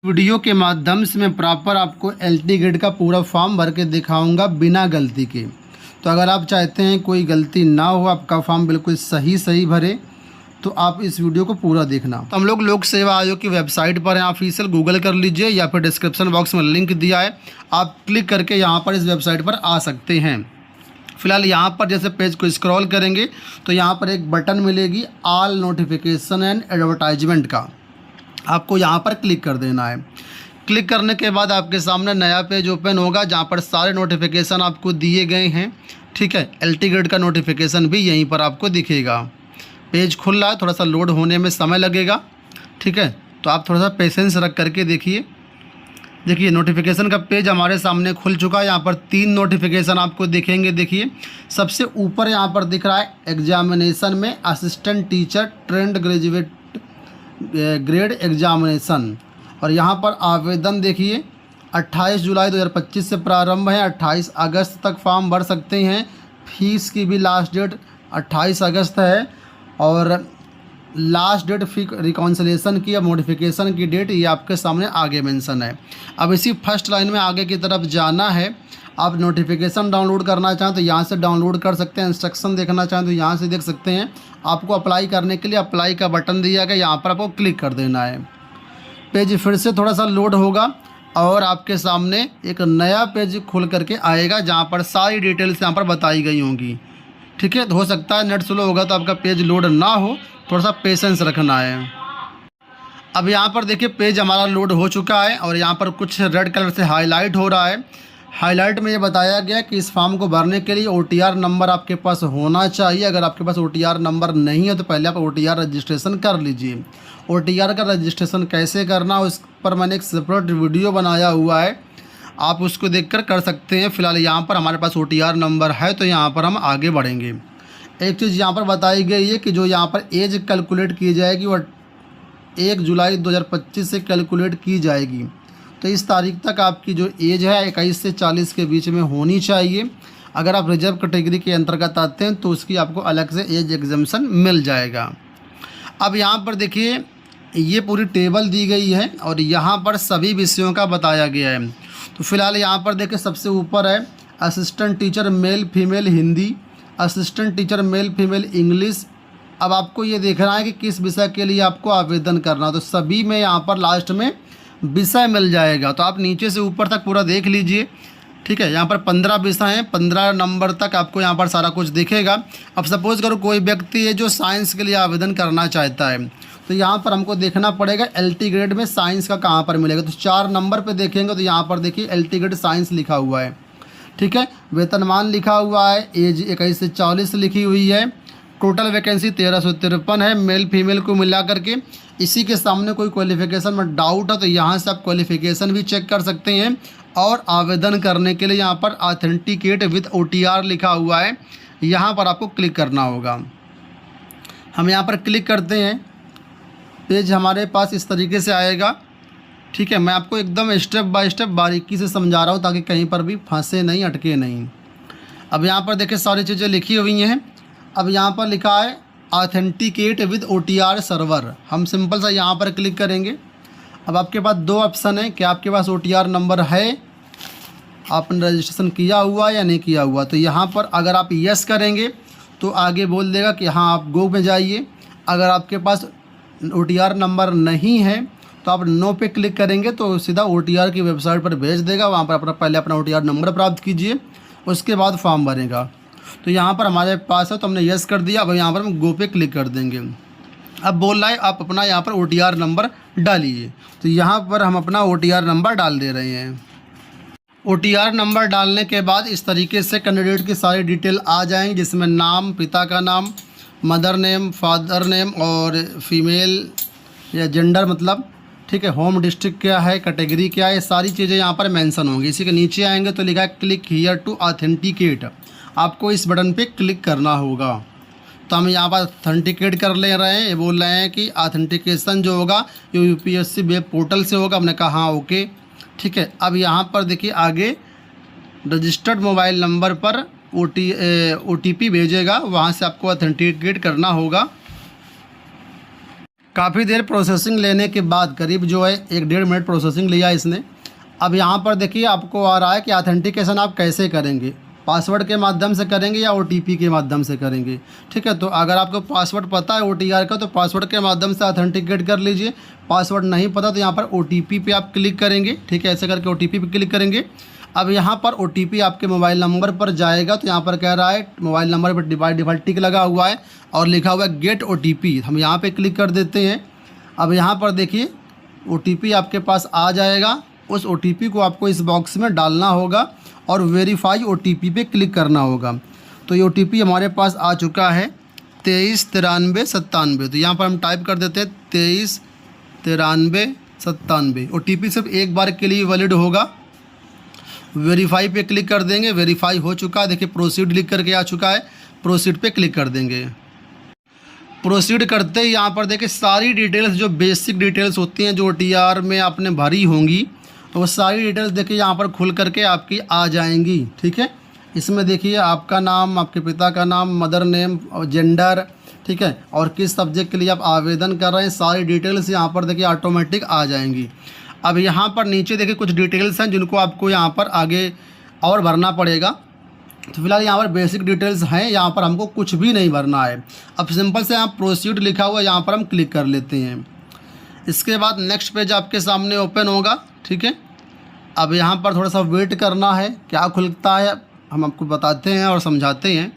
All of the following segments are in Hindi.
वीडियो के माध्यम से मैं प्रॉपर आपको एलटी ग्रेड का पूरा फॉर्म भर के दिखाऊंगा बिना गलती के। तो अगर आप चाहते हैं कोई गलती ना हो, आपका फॉर्म बिल्कुल सही भरे, तो आप इस वीडियो को पूरा देखना। तो हम लोग लोक सेवा आयोग की वेबसाइट पर हैं, ऑफिशियल गूगल कर लीजिए या फिर डिस्क्रिप्शन बॉक्स में लिंक दिया है, आप क्लिक करके यहाँ पर इस वेबसाइट पर आ सकते हैं। फिलहाल यहाँ पर जैसे पेज को स्क्रॉल करेंगे तो यहाँ पर एक बटन मिलेगी ऑल नोटिफिकेशन एंड एडवर्टाइजमेंट का, आपको यहाँ पर क्लिक कर देना है। क्लिक करने के बाद आपके सामने नया पेज ओपन होगा जहाँ पर सारे नोटिफिकेशन आपको दिए गए हैं। ठीक है, एलटी ग्रेड का नोटिफिकेशन भी यहीं पर आपको दिखेगा। पेज खुल रहा है, थोड़ा सा लोड होने में समय लगेगा। ठीक है, तो आप थोड़ा सा पेशेंस रख करके देखिए। नोटिफिकेशन का पेज हमारे सामने खुल चुका है। यहाँ पर 3 नोटिफिकेशन आपको दिखेंगे। देखिए सबसे ऊपर यहाँ पर दिख रहा है एग्जामिनेशन में assistant teacher trained graduate grade examination, और यहाँ पर आवेदन देखिए 28 जुलाई 2025 से प्रारंभ है, 28 अगस्त तक फॉर्म भर सकते हैं। फीस की भी लास्ट डेट 28 अगस्त है, और लास्ट डेट फी रिकॉन्सिलेशन की या मॉडिफिकेशन की डेट ये आपके सामने आगे मेंशन है। अब इसी फर्स्ट लाइन में आगे की तरफ जाना है। आप नोटिफिकेशन डाउनलोड करना चाहें तो यहाँ से डाउनलोड कर सकते हैं, इंस्ट्रक्शन देखना चाहें तो यहाँ से देख सकते हैं। आपको अप्लाई करने के लिए अप्लाई का बटन दिया गया, यहाँ पर आपको क्लिक कर देना है। पेज फिर से थोड़ा सा लोड होगा और आपके सामने एक नया पेज खुल करके आएगा जहाँ पर सारी डिटेल्स यहाँ पर बताई गई होंगी। ठीक है, तो हो सकता है नेट स्लो होगा तो आपका पेज लोड ना हो, थोड़ा सा पेशेंस रखना है। अब यहाँ पर देखिए पेज हमारा लोड हो चुका है और यहाँ पर कुछ रेड कलर से हाईलाइट हो रहा है। हाईलाइट में ये बताया गया कि इस फॉर्म को भरने के लिए OTR नंबर आपके पास होना चाहिए। अगर आपके पास OTR नंबर नहीं है तो पहले आप OTR रजिस्ट्रेशन कर लीजिए। OTR का रजिस्ट्रेशन कैसे करना उस पर मैंने एक सेपरेट वीडियो बनाया हुआ है, आप उसको देखकर कर सकते हैं। फ़िलहाल यहाँ पर हमारे पास OTR नंबर है तो यहाँ पर हम आगे बढ़ेंगे। एक चीज़ यहाँ पर बताई गई है कि जो यहाँ पर एज कैलकुलेट की जाएगी वह 1 जुलाई 2025 से कैलकुलेट की जाएगी। तो इस तारीख तक आपकी जो एज है 21 से 40 के बीच में होनी चाहिए। अगर आप रिजर्व कैटेगरी के अंतर्गत आते हैं तो उसकी आपको अलग से एज एग्जम्पशन मिल जाएगा। अब यहाँ पर देखिए ये पूरी टेबल दी गई है और यहाँ पर सभी विषयों का बताया गया है। तो फिलहाल यहाँ पर देखिए सबसे ऊपर है assistant teacher male female Hindi, assistant teacher male female English. अब आपको ये देखना है कि किस विषय के लिए आपको आवेदन करना, तो सभी में यहाँ पर लास्ट में विषय मिल जाएगा। तो आप नीचे से ऊपर तक पूरा देख लीजिए। ठीक है, यहाँ पर 15 विषय हैं, 15 नंबर तक आपको यहाँ पर सारा कुछ दिखेगा। अब सपोज़ करो कोई व्यक्ति है जो साइंस के लिए आवेदन करना चाहता है, तो यहाँ पर हमको देखना पड़ेगा एलटी ग्रेड में साइंस का कहाँ पर मिलेगा। तो 4 नंबर पे देखेंगे तो यहाँ पर देखिए एलटी ग्रेड साइंस लिखा हुआ है। ठीक है, वेतनमान लिखा हुआ है, एज 21 से 40 लिखी हुई है, टोटल वैकेंसी 1353 है मेल फीमेल को मिला करके। इसी के सामने कोई क्वालिफ़िकेशन में डाउट है तो यहाँ से आप क्वालिफ़िकेशन भी चेक कर सकते हैं। और आवेदन करने के लिए यहाँ पर ऑथेंटिकेट विद OTR लिखा हुआ है, यहाँ पर आपको क्लिक करना होगा। हम यहाँ पर क्लिक करते हैं, पेज हमारे पास इस तरीके से आएगा। ठीक है, मैं आपको एकदम स्टेप बाय स्टेप बारीकी से समझा रहा हूँ ताकि कहीं पर भी फंसे नहीं, अटके नहीं। अब यहाँ पर देखिए सारी चीज़ें लिखी हुई हैं। अब यहाँ पर लिखा है ऑथेंटिकेट विद OTR सर्वर, हम सिंपल सा यहाँ पर क्लिक करेंगे। अब आपके पास 2 ऑप्शन है कि आपके पास OTR नंबर है, आपने रजिस्ट्रेशन किया हुआ या नहीं किया हुआ। तो यहाँ पर अगर आप यस करेंगे तो आगे बोल देगा कि हाँ आप गो में जाइए। अगर आपके पास OTR नंबर नहीं है तो आप नो पे क्लिक करेंगे तो सीधा OTR की वेबसाइट पर भेज देगा। वहाँ पर पहले अपना OTR नंबर प्राप्त कीजिए, उसके बाद फॉर्म भरेगा। तो यहाँ पर हमारे पास है तो हमने यस कर दिया। अब यहाँ पर हम गो पे क्लिक कर देंगे। अब बोल रहा है आप अपना यहाँ पर OTR नंबर डालिए, तो यहाँ पर हम अपना OTR नंबर डाल दे रहे हैं। OTR नंबर डालने के बाद इस तरीके से कैंडिडेट की सारी डिटेल आ जाएंगी, जिसमें नाम, पिता का नाम, मदर नेम, फादर नेम और फीमेल या जेंडर मतलब। ठीक है, होम डिस्ट्रिक्ट क्या है, कैटेगरी क्या है, सारी चीज़ें यहाँ पर मेंशन होंगी। इसी के नीचे आएंगे तो लिखा है क्लिक हियर टू ऑथेंटिकेट, आपको इस बटन पे क्लिक करना होगा। तो हम यहाँ पर ऑथेंटिकेट कर ले रहे हैं। ये बोल रहे हैं कि ऑथेंटिकेशन जो होगा ये UPSC वेब पोर्टल से होगा। हमने कहा हाँ ओके। ठीक है, अब यहाँ पर देखिए आगे रजिस्टर्ड मोबाइल नंबर पर OTP भेजेगा, वहाँ से आपको ऑथेंटिकेट करना होगा। काफ़ी देर प्रोसेसिंग लेने के बाद करीब जो है 1-1.5 मिनट प्रोसेसिंग लिया इसने। अब यहाँ पर देखिए आपको आ रहा है कि ऑथेंटिकेशन आप कैसे करेंगे, पासवर्ड के माध्यम से करेंगे या OTP के माध्यम से करेंगे। ठीक है, तो अगर आपको पासवर्ड पता है OTR का तो पासवर्ड के माध्यम से ऑथेंटिकेट कर लीजिए। पासवर्ड नहीं पता तो यहाँ पर OTP पे आप क्लिक करेंगे। ठीक है, ऐसे करके OTP पे क्लिक करेंगे। अब यहाँ पर OTP आपके मोबाइल नंबर पर जाएगा, तो यहाँ पर कह रहा है मोबाइल नंबर पर डिफ़ॉल्ट टिक लगा हुआ है और लिखा हुआ है गेट OTP। हम यहाँ पर क्लिक कर देते हैं। अब यहाँ पर देखिए OTP आपके पास आ जाएगा। उस OTP को आपको इस बॉक्स में डालना होगा और वेरीफाई OTP पे क्लिक करना होगा। तो ये OTP हमारे पास आ चुका है 239397। तो यहाँ पर हम टाइप कर देते हैं 239397। OTP सिर्फ एक बार के लिए वैलिड होगा। वेरीफाई पे क्लिक कर देंगे। वेरीफाई हो चुका है, देखिए प्रोसीड लिख करके आ चुका है। प्रोसीड पे क्लिक कर देंगे। प्रोसीड करते ही यहाँ पर देखिए सारी डिटेल्स जो बेसिक डिटेल्स होती हैं जो OTR में आपने भरी होंगी, तो वो सारी डिटेल्स देखिए यहाँ पर खुल करके आपकी आ जाएंगी। ठीक है, इसमें देखिए आपका नाम, आपके पिता का नाम, मदर नेम और जेंडर, ठीक है, और किस सब्जेक्ट के लिए आप आवेदन कर रहे हैं, सारी डिटेल्स यहाँ पर देखिए ऑटोमेटिक आ जाएंगी। अब यहाँ पर नीचे देखिए कुछ डिटेल्स हैं जिनको आपको यहाँ पर आगे और भरना पड़ेगा। तो फिलहाल यहाँ पर बेसिक डिटेल्स हैं, यहाँ पर हमको कुछ भी नहीं भरना है। अब सिंपल से यहाँ प्रोसीड लिखा हुआ है, यहाँ पर हम क्लिक कर लेते हैं। इसके बाद नेक्स्ट पेज आपके सामने ओपन होगा। ठीक है, अब यहाँ पर थोड़ा सा वेट करना है, क्या खुलता है हम आपको बताते हैं और समझाते हैं।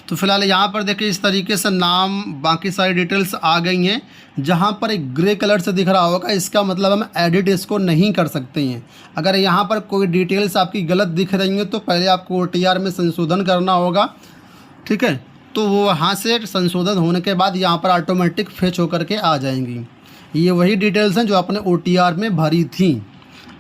तो फिलहाल यहाँ पर देखिए इस तरीके से नाम, बाकी सारी डिटेल्स आ गई हैं। जहाँ पर एक ग्रे कलर से दिख रहा होगा इसका मतलब हम एडिट इसको नहीं कर सकते हैं। अगर यहाँ पर कोई डिटेल्स आपकी गलत दिख रही हैं तो पहले आपको OTR में संशोधन करना होगा। ठीक है, तो वो वहाँ से संशोधन होने के बाद यहाँ पर ऑटोमेटिक फेच होकर के आ जाएंगी। ये वही डिटेल्स हैं जो आपने OTR में भरी थी।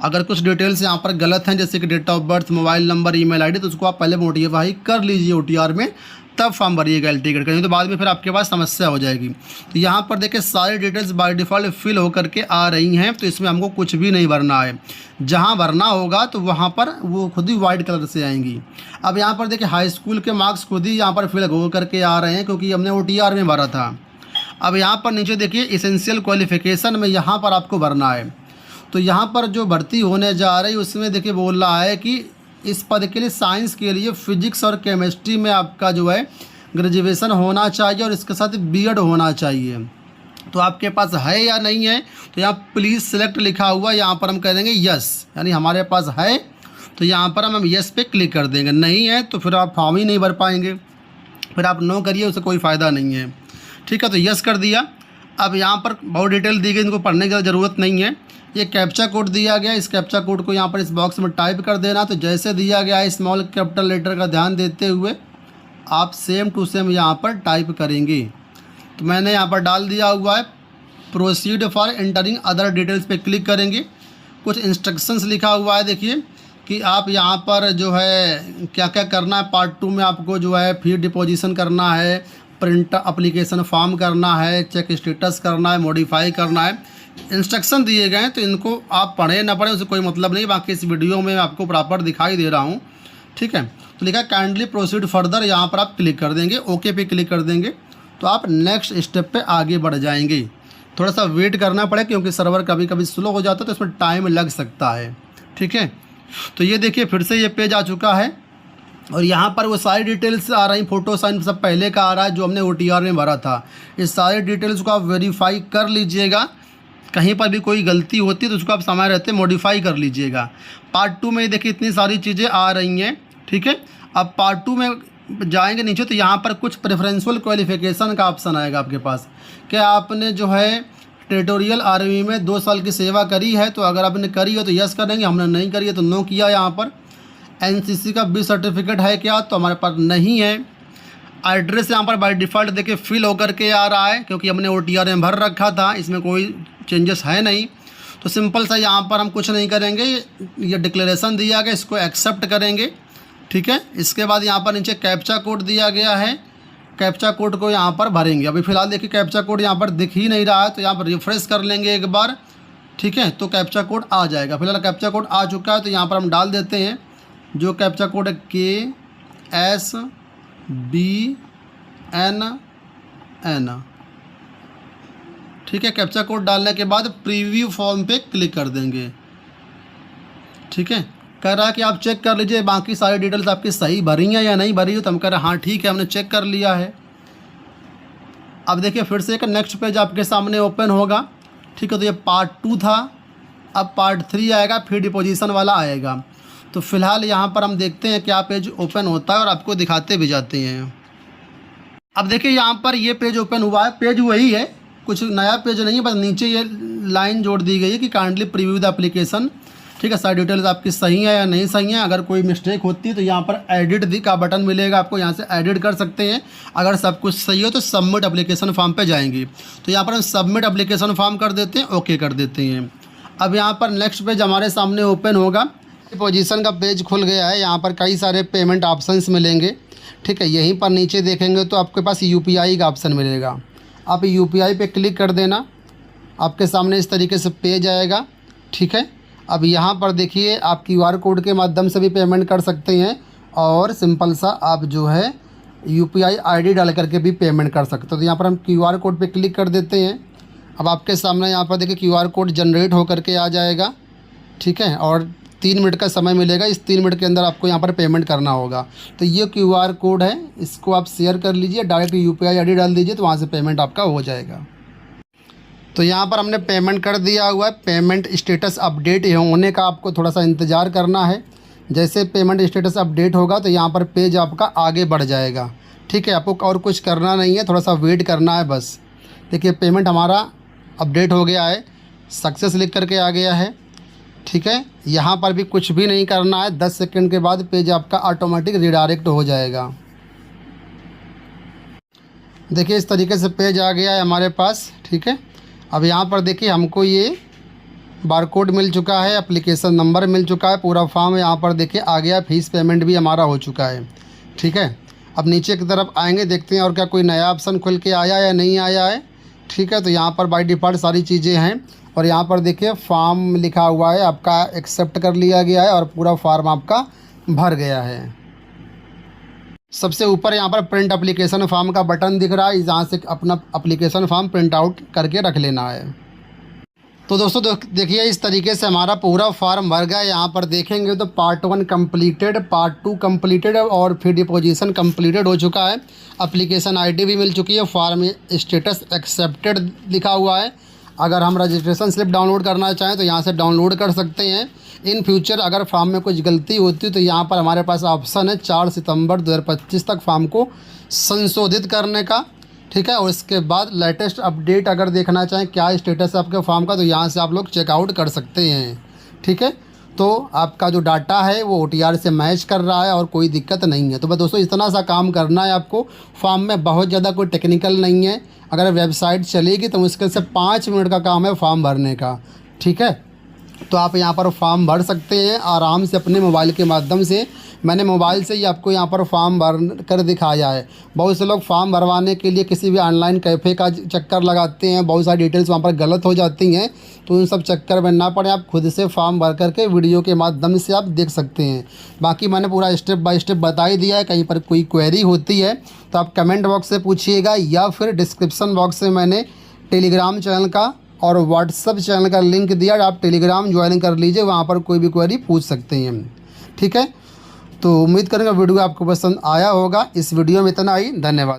अगर कुछ डिटेल्स यहाँ पर गलत हैं जैसे कि date of birth, mobile number, email ID, तो उसको आप पहले मॉडिफाई कर लीजिए OTR में, तब फॉर्म भरिएगा LT गेट का, नहीं तो बाद में फिर आपके पास समस्या हो जाएगी। तो यहाँ पर देखिए सारी डिटेल्स बाय डिफ़ॉल्ट फिल होकर के आ रही हैं, तो इसमें हमको कुछ भी नहीं भरना है। जहाँ भरना होगा तो वहाँ पर वो खुद ही वाइट कलर से आएंगी। अब यहाँ पर देखिए हाई स्कूल के मार्क्स खुद ही यहाँ पर फिल हो करके आ रहे हैं क्योंकि हमने OTR में भरा था। अब यहाँ पर नीचे देखिए इसेंशियल क्वालिफिकेशन में यहाँ पर आपको भरना है। तो यहाँ पर जो भर्ती होने जा रही है उसमें देखिए बोल रहा है कि इस पद के लिए साइंस के लिए फिजिक्स और केमिस्ट्री में आपका जो है ग्रेजुएशन होना चाहिए और इसके साथ B.Ed होना चाहिए। तो आपके पास है या नहीं है, तो यहाँ प्लीज़ सेलेक्ट लिखा हुआ, यहाँ पर हम कह देंगे यस, यानी हमारे पास है। तो यहाँ पर हम यस पे क्लिक कर देंगे। नहीं है तो फिर आप फॉर्म ही नहीं भर पाएंगे, फिर आप नो करिए, उससे कोई फ़ायदा नहीं है। ठीक है, तो यस कर दिया। अब यहाँ पर बहुत डिटेल दी गई, इनको पढ़ने की ज़रूरत नहीं है। ये कैप्चा कोड दिया गया, इस कैप्चा कोड को यहाँ पर इस बॉक्स में टाइप कर देना। तो जैसे दिया गया है स्मॉल कैपिटल लेटर का ध्यान देते हुए आप सेम टू सेम यहाँ पर टाइप करेंगे। तो मैंने यहाँ पर डाल दिया हुआ है। Proceed for entering other details पे क्लिक करेंगे। कुछ इंस्ट्रक्शंस लिखा हुआ है देखिए कि आप यहाँ पर जो है क्या क्या करना है। पार्ट 2 में आपको जो है फी डिपोजिशन करना है, प्रिंट एप्लीकेशन फॉर्म करना है, चेक स्टेटस करना है, मॉडिफाई करना है। इंस्ट्रक्शन दिए गए हैं तो इनको आप पढ़ें ना पढ़ें उससे कोई मतलब नहीं। बाकी इस वीडियो में आपको प्रॉपर दिखाई दे रहा हूँ। ठीक है, तो लिखा काइंडली प्रोसीड फर्दर, यहाँ पर आप क्लिक कर देंगे। ओके पे क्लिक कर देंगे तो आप नेक्स्ट स्टेप पे आगे बढ़ जाएंगे। थोड़ा सा वेट करना पड़े क्योंकि सर्वर कभी कभी स्लो हो जाता है तो इसमें टाइम लग सकता है। ठीक है, तो ये देखिए फिर से ये पेज आ चुका है और यहाँ पर वो सारी डिटेल्स आ रही, फ़ोटो साइन सब पहले का आ रहा है जो हमने OTR में भरा था। इस सारी डिटेल्स को आप वेरीफाई कर लीजिएगा। कहीं पर भी कोई गलती होती है तो उसको आप समय रहते मॉडिफाई कर लीजिएगा। पार्ट 2 में देखिए इतनी सारी चीज़ें आ रही हैं। ठीक है, अब पार्ट 2 में जाएंगे नीचे तो यहाँ पर कुछ प्रेफरेंशियल क्वालिफिकेशन का ऑप्शन आएगा आपके पास। क्या आपने जो है टेरिटोरियल आर्मी में 2 साल की सेवा करी है, तो अगर आपने करी है तो यस करेंगे, हमने नहीं करी है तो नो किया। यहाँ पर NCC का B सर्टिफिकेट है क्या, तो हमारे पास नहीं है। एड्रेस यहाँ पर बाय डिफ़ॉल्ट देखिए फिल होकर के आ रहा है क्योंकि हमने OTR में भर रखा था, इसमें कोई चेंजेस है नहीं। तो सिंपल सा यहाँ पर हम कुछ नहीं करेंगे। ये डिक्लेरेशन दिया गया, इसको एक्सेप्ट करेंगे। ठीक है, इसके बाद यहाँ पर नीचे कैप्चा कोड दिया गया है, कैप्चा कोड को यहाँ पर भरेंगे। अभी फ़िलहाल देखिए कैप्चा कोड यहाँ पर दिख ही नहीं रहा है तो यहाँ पर रिफ्रेश कर लेंगे एक बार। ठीक है, तो कैप्चा कोड आ जाएगा। फिलहाल कैप्चा कोड आ चुका है तो यहाँ पर हम डाल देते हैं जो कैप्चा कोड है KSBNN। ठीक है, कैप्चा कोड डालने के बाद प्रीव्यू फॉर्म पे क्लिक कर देंगे। ठीक है, कह रहा है कि आप चेक कर लीजिए बाकी सारी डिटेल्स आपकी सही भरी हैं या नहीं भरी हो, तो हम कह रहे हैं हाँ ठीक है, हमने चेक कर लिया है। अब देखिए फिर से एक नेक्स्ट पेज आपके सामने ओपन होगा। ठीक है, तो ये पार्ट 2 था, अब पार्ट 3 आएगा, फिर डिपोजिशन वाला आएगा। तो फिलहाल यहाँ पर हम देखते हैं क्या पेज ओपन होता है और आपको दिखाते भी जाते हैं। अब देखिए यहाँ पर ये पेज ओपन हुआ है, पेज वही है, कुछ नया पेज नहीं है, बस नीचे ये लाइन जोड़ दी गई है कि काइंडली प्रीव्यू द एप्लीकेशन। ठीक है, सारी डिटेल्स आपकी सही है या नहीं सही है। अगर कोई मिस्टेक होती है तो यहाँ पर एडिट दी का बटन मिलेगा, आपको यहाँ से एडिट कर सकते हैं। अगर सब कुछ सही हो तो सबमिट एप्लीकेशन फॉर्म पे जाएंगी, तो यहाँ पर हम सबमिट एप्लीकेशन फॉर्म कर देते हैं, ओके कर देते हैं। अब यहाँ पर नेक्स्ट पेज हमारे सामने ओपन होगा। पोजीशन का पेज खुल गया है, यहाँ पर कई सारे पेमेंट ऑप्शंस मिलेंगे। ठीक है, यहीं पर नीचे देखेंगे तो आपके पास UPI का ऑप्शन मिलेगा, आप UPI पे क्लिक कर देना, आपके सामने इस तरीके से पेज आएगा। ठीक है, अब यहाँ पर देखिए आप QR कोड के माध्यम से भी पेमेंट कर सकते हैं और सिंपल सा आप जो है UPI ID डाल करके भी पेमेंट कर सकते हो। तो यहाँ पर हम QR कोड पे क्लिक कर देते हैं। अब आपके सामने यहाँ पर देखिए QR कोड जनरेट हो करके आ जाएगा। ठीक है, और 3 मिनट का समय मिलेगा, इस 3 मिनट के अंदर आपको यहाँ पर पेमेंट करना होगा। तो ये QR कोड है, इसको आप शेयर कर लीजिए, डायरेक्ट UPI ID डाल दीजिए, तो वहाँ से पेमेंट आपका हो जाएगा। तो यहाँ पर हमने पेमेंट कर दिया हुआ है। पेमेंट स्टेटस अपडेट होने का आपको थोड़ा सा इंतज़ार करना है। जैसे पेमेंट स्टेटस अपडेट होगा तो यहाँ पर पेज आपका आगे बढ़ जाएगा। ठीक है, आपको और कुछ करना नहीं है, थोड़ा सा वेट करना है बस। देखिए पेमेंट हमारा अपडेट हो गया है, सक्सेस लिख करके आ गया है। ठीक है, यहाँ पर भी कुछ भी नहीं करना है, 10 सेकंड के बाद पेज आपका ऑटोमेटिक रिडायरेक्ट हो जाएगा। देखिए इस तरीके से पेज आ गया है हमारे पास। ठीक है, अब यहाँ पर देखिए हमको ये बारकोड मिल चुका है, एप्लीकेशन नंबर मिल चुका है, पूरा फॉर्म यहाँ पर देखिए आ गया, फीस पेमेंट भी हमारा हो चुका है। ठीक है, अब नीचे की तरफ आएंगे, देखते हैं और क्या कोई नया ऑप्शन खुल के आया या नहीं आया है। ठीक है, तो यहाँ पर बाय डिफ़ॉल्ट सारी चीज़ें हैं और यहाँ पर देखिए फॉर्म लिखा हुआ है, आपका एक्सेप्ट कर लिया गया है और पूरा फॉर्म आपका भर गया है। सबसे ऊपर यहाँ पर प्रिंट एप्लीकेशन फॉर्म का बटन दिख रहा है, जहाँ से अपना एप्लीकेशन फॉर्म प्रिंट आउट करके रख लेना है। तो दोस्तों देखिए इस तरीके से हमारा पूरा फॉर्म भर गया। यहाँ पर देखेंगे तो पार्ट 1 कंप्लीटेड, पार्ट 2 कंप्लीटेड और फिर डिपोजिशन कंप्लीटेड हो चुका है। एप्लीकेशन ID भी मिल चुकी है, फॉर्म स्टेटस एक्सेप्टेड लिखा हुआ है। अगर हम रजिस्ट्रेशन स्लिप डाउनलोड करना चाहें तो यहाँ से डाउनलोड कर सकते हैं। इन फ्यूचर अगर फॉर्म में कुछ गलती होती है तो यहाँ पर हमारे पास ऑप्शन है 4 सितंबर 2025 तक फॉर्म को संशोधित करने का। ठीक है, और इसके बाद लेटेस्ट अपडेट अगर देखना चाहें क्या स्टेटस है आपके फॉर्म का, तो यहाँ से आप लोग चेकआउट कर सकते हैं। ठीक है, तो आपका जो डाटा है वो OTR से मैच कर रहा है और कोई दिक्कत नहीं है। तो बस दोस्तों इतना सा काम करना है आपको। फॉर्म में बहुत ज़्यादा कोई टेक्निकल नहीं है, अगर वेबसाइट चलेगी तो मुश्किल से 5 मिनट का काम है फॉर्म भरने का। ठीक है, तो आप यहाँ पर फॉर्म भर सकते हैं आराम से अपने मोबाइल के माध्यम से। मैंने मोबाइल से ही आपको यहाँ पर फॉर्म भर कर दिखाया है। बहुत से लोग फॉर्म भरवाने के लिए किसी भी ऑनलाइन कैफ़े का चक्कर लगाते हैं, बहुत सारी डिटेल्स वहाँ पर गलत हो जाती हैं, तो उन सब चक्कर में ना पड़े, आप खुद से फॉर्म भर करके वीडियो के माध्यम से आप देख सकते हैं। बाकी मैंने पूरा स्टेप बाय स्टेप बता ही दिया है। कहीं पर कोई क्वेरी होती है तो आप कमेंट बॉक्स से पूछिएगा या फिर डिस्क्रिप्शन बॉक्स से मैंने टेलीग्राम चैनल का और व्हाट्सएप चैनल का लिंक दिया, आप टेलीग्राम ज्वाइन कर लीजिए, वहाँ पर कोई भी क्वेरी पूछ सकते हैं। ठीक है, तो उम्मीद करूँगा वीडियो आपको पसंद आया होगा। इस वीडियो में इतना ही, धन्यवाद।